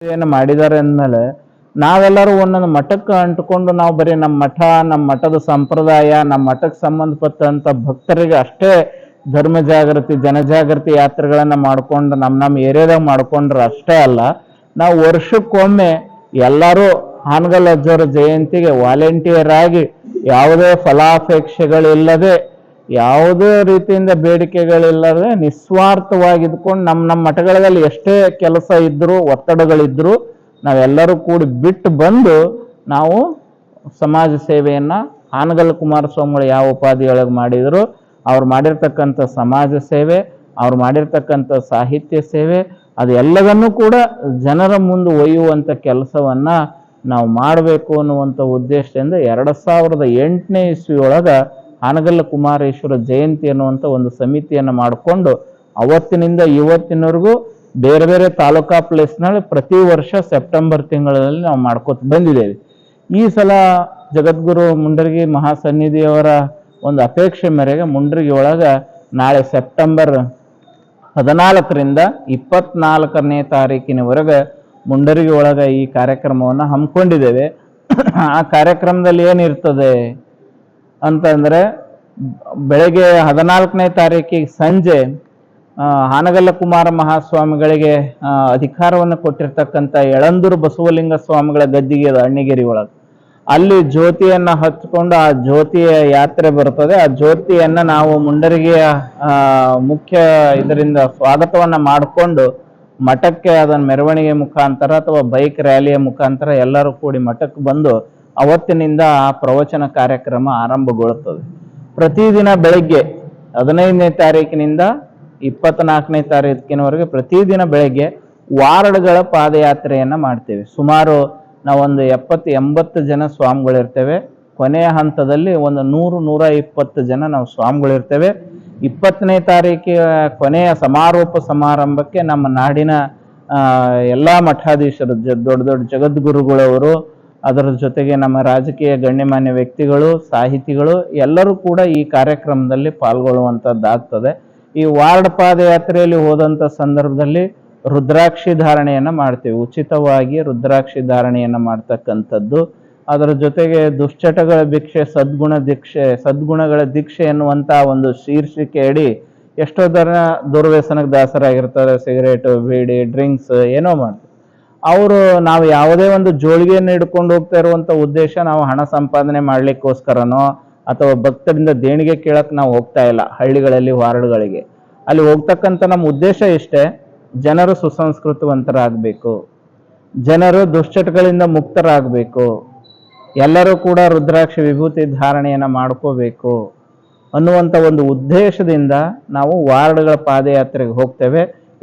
ಏನು ಮಾಡಿದ್ದಾರೆ ಅಂದಮೇಲೆ ನಾವೆಲ್ಲರೂ ಒಂದೊಂದು ಮಠಕ್ಕೆ ಅಂಟ್ಕೊಂಡು ನಾವು ಬರೀ ನಮ್ಮ ಮಠ, ನಮ್ಮ ಮಠದ ಸಂಪ್ರದಾಯ, ನಮ್ಮ ಮಠಕ್ಕೆ ಸಂಬಂಧಪಟ್ಟಂತ ಭಕ್ತರಿಗೆ ಅಷ್ಟೇ ಧರ್ಮ ಜಾಗೃತಿ, ಜನಜಾಗೃತಿ ಯಾತ್ರೆಗಳನ್ನ ಮಾಡ್ಕೊಂಡು ನಮ್ಮ ಏರಿಯಾದಾಗ ಮಾಡ್ಕೊಂಡ್ರೆ ಅಷ್ಟೇ ಅಲ್ಲ, ನಾವು ವರ್ಷಕ್ಕೊಮ್ಮೆ ಎಲ್ಲರೂ ಹಾನಗಲ್ ಅಜ್ಜವರ ಜಯಂತಿಗೆ ವಾಲಂಟಿಯರ್ ಆಗಿ ಯಾವುದೇ ಫಲಾಪೇಕ್ಷೆಗಳಿಲ್ಲದೆ, ಯಾವುದೇ ರೀತಿಯಿಂದ ಬೇಡಿಕೆಗಳಿಲ್ಲದೆ ನಿಸ್ವಾರ್ಥವಾಗಿದ್ಕೊಂಡು ನಮ್ಮ ಮಠಗಳಲ್ಲಿ ಎಷ್ಟೇ ಕೆಲಸ ಇದ್ರೂ, ಒತ್ತಡಗಳಿದ್ರು ನಾವೆಲ್ಲರೂ ಕೂಡಿ ಬಿಟ್ಟು ಬಂದು ನಾವು ಸಮಾಜ ಸೇವೆಯನ್ನ ಹಾನಗಲ್ ಕುಮಾರಸ್ವಾಮಿಗಳು ಯಾವ ಉಪಾಧಿಯೊಳಗೆ ಮಾಡಿದ್ರು, ಅವ್ರು ಮಾಡಿರ್ತಕ್ಕಂಥ ಸಮಾಜ ಸೇವೆ, ಅವ್ರು ಮಾಡಿರ್ತಕ್ಕಂಥ ಸಾಹಿತ್ಯ ಸೇವೆ, ಅದು ಎಲ್ಲವನ್ನೂ ಕೂಡ ಜನರ ಮುಂದೆ ಒಯ್ಯುವಂಥ ಕೆಲಸವನ್ನ ನಾವು ಮಾಡಬೇಕು ಅನ್ನುವಂಥ ಉದ್ದೇಶದಿಂದ 2008ನೇ ಇಸ್ವಿಯೊಳಗೆ ಹಾನಗಲ್ ಕುಮಾರೇಶ್ವರ ಜಯಂತಿ ಅನ್ನುವಂಥ ಒಂದು ಸಮಿತಿಯನ್ನು ಮಾಡಿಕೊಂಡು ಅವತ್ತಿನಿಂದ ಇವತ್ತಿನವರೆಗೂ ಬೇರೆ ಬೇರೆ ತಾಲೂಕಾ ಪ್ಲೇಸ್ನಲ್ಲಿ ಪ್ರತಿ ವರ್ಷ ಸೆಪ್ಟೆಂಬರ್ ತಿಂಗಳಲ್ಲಿ ನಾವು ಮಾಡ್ಕೋತ ಬಂದಿದ್ದೇವೆ. ಈ ಸಲ ಜಗದ್ಗುರು ಮುಂಡರಗಿ ಮಹಾಸನ್ನಿಧಿಯವರ ಒಂದು ಅಪೇಕ್ಷೆ ಮೇರೆಗೆ ಮುಂಡರಗಿ ಒಳಗೆ ನಾಳೆ ಸೆಪ್ಟೆಂಬರ್ 14ರಿಂದ 24ನೇ ತಾರೀಕಿನವರೆಗೆ ಮುಂಡರಗಿ ಒಳಗೆ ಈ ಕಾರ್ಯಕ್ರಮವನ್ನು ಹಮ್ಮಿಕೊಂಡಿದ್ದೇವೆ. ಆ ಕಾರ್ಯಕ್ರಮದಲ್ಲಿ ಏನಿರ್ತದೆ ಅಂತಂದ್ರೆ, ಬೆಳಗ್ಗೆ 14ನೇ ತಾರೀಕಿಗೆ ಸಂಜೆ ಹಾನಗಲ್ಲ ಕುಮಾರ ಮಹಾಸ್ವಾಮಿಗಳಿಗೆ ಅಧಿಕಾರವನ್ನು ಕೊಟ್ಟಿರ್ತಕ್ಕಂಥ ಯಳಂದೂರು ಬಸವಲಿಂಗ ಸ್ವಾಮಿಗಳ ಗದ್ದಿಗೆ ಅಣ್ಣಿಗೇರಿ ಒಳಗೆ, ಅಲ್ಲಿ ಜ್ಯೋತಿಯನ್ನ ಹಚ್ಕೊಂಡು ಆ ಜ್ಯೋತಿಯ ಯಾತ್ರೆ ಬರ್ತದೆ. ಆ ಜ್ಯೋತಿಯನ್ನ ನಾವು ಮುಂಡರಗಿಯ ಮುಖ್ಯ ಇದರಿಂದ ಸ್ವಾಗತವನ್ನ ಮಾಡಿಕೊಂಡು ಮಠಕ್ಕೆ ಅದನ್ನ ಮೆರವಣಿಗೆ ಮುಖಾಂತರ ಅಥವಾ ಬೈಕ್ ರ್ಯಾಲಿಯ ಮುಖಾಂತರ ಎಲ್ಲರೂ ಕೂಡಿ ಮಠಕ್ಕೆ ಬಂದು ಅವತ್ತಿನಿಂದ ಆ ಪ್ರವಚನ ಕಾರ್ಯಕ್ರಮ ಆರಂಭಗೊಳ್ಳುತ್ತದೆ. ಪ್ರತಿದಿನ ಬೆಳಗ್ಗೆ 15ನೇ ತಾರೀಕಿನಿಂದ 24ನೇ ತಾರೀಕಿನವರೆಗೆ ಪ್ರತಿದಿನ ಬೆಳಗ್ಗೆ ವಾರ್ಡ್ಗಳ ಪಾದಯಾತ್ರೆಯನ್ನ ಮಾಡ್ತೇವೆ. ಸುಮಾರು ನಾವೊಂದು 70-80 ಜನ ಸ್ವಾಮಿಗಳಿರ್ತೇವೆ. ಕೊನೆಯ ಹಂತದಲ್ಲಿ ಒಂದು 100-120 ಜನ ನಾವು ಸ್ವಾಮಿಗಳಿರ್ತೇವೆ. 20ನೇ ತಾರೀಕಿನ ಕೊನೆಯ ಸಮಾರೋಪ ಸಮಾರಂಭಕ್ಕೆ ನಮ್ಮ ನಾಡಿನ ಎಲ್ಲ ಮಠಾಧೀಶರು, ದೊಡ್ಡ ದೊಡ್ಡ ಜಗದ್ಗುರುಗಳವರು, ಅದರ ಜೊತೆಗೆ ನಮ್ಮ ರಾಜಕೀಯ ಗಣ್ಯಮಾನ್ಯ ವ್ಯಕ್ತಿಗಳು, ಸಾಹಿತಿಗಳು ಎಲ್ಲರೂ ಕೂಡ ಈ ಕಾರ್ಯಕ್ರಮದಲ್ಲಿ ಪಾಲ್ಗೊಳ್ಳುವಂಥದ್ದಾಗ್ತದೆ. ಈ ವಾರ್ಡ್ ಪಾದಯಾತ್ರೆಯಲ್ಲಿ ಹೋದಂಥ ಸಂದರ್ಭದಲ್ಲಿ ರುದ್ರಾಕ್ಷಿ ಧಾರಣೆಯನ್ನ ಮಾಡ್ತೇವೆ. ಉಚಿತವಾಗಿ ರುದ್ರಾಕ್ಷಿ ಧಾರಣೆಯನ್ನ ಮಾಡ್ತಕ್ಕಂಥದ್ದು. ಅದರ ಜೊತೆಗೆ ದುಶ್ಚಟಗಳ ಭಿಕ್ಷೆ ಸದ್ಗುಣಗಳ ದೀಕ್ಷೆ ಎನ್ನುವಂತ ಒಂದು ಶೀರ್ಷಿಕೆ ಅಡಿ ಎಷ್ಟೋ ಜನ ದುರ್ವ್ಯಸನಕ್ಕೆ ದಾಸರಾಗಿರ್ತಾರೆ. ಸಿಗರೇಟು, ಬೀಡಿ, ಡ್ರಿಂಕ್ಸ್ ಏನೋ ಮಾಡ್ತಾರೆ. ಅವರು ನಾವು ಯಾವುದೇ ಒಂದು ಜೋಳಿಗೆಯನ್ನು ಹಿಡ್ಕೊಂಡು ಹೋಗ್ತಾ ಇರುವಂತ ಉದ್ದೇಶ ನಾವು ಹಣ ಸಂಪಾದನೆ ಮಾಡ್ಲಿಕ್ಕೋಸ್ಕರನೋ ಅಥವಾ ಭಕ್ತರಿಂದ ದೇಣಿಗೆ ಕೇಳಕ್ ನಾವು ಹೋಗ್ತಾ ಇಲ್ಲ. ಹಳ್ಳಿಗಳಲ್ಲಿ ವಾರ್ಡ್ಗಳಿಗೆ ಅಲ್ಲಿ ಹೋಗ್ತಕ್ಕಂಥ ನಮ್ಮ ಉದ್ದೇಶ ಇಷ್ಟೇ, ಜನರು ಸುಸಂಸ್ಕೃತವಂತರಾಗಬೇಕು, ಜನರು ದುಶ್ಚಟಗಳಿಂದ ಮುಕ್ತರಾಗಬೇಕು, ಎಲ್ಲರೂ ಕೂಡ ರುದ್ರಾಕ್ಷಿ ವಿಭೂತಿ ಧಾರಣೆಯನ್ನ ಮಾಡ್ಕೋಬೇಕು ಅನ್ನುವಂಥ ಒಂದು ಉದ್ದೇಶದಿಂದ ನಾವು ವಾರ್ಡ್ಗಳ ಪಾದಯಾತ್ರೆಗೆ ಹೋಗ್ತೇವೆ.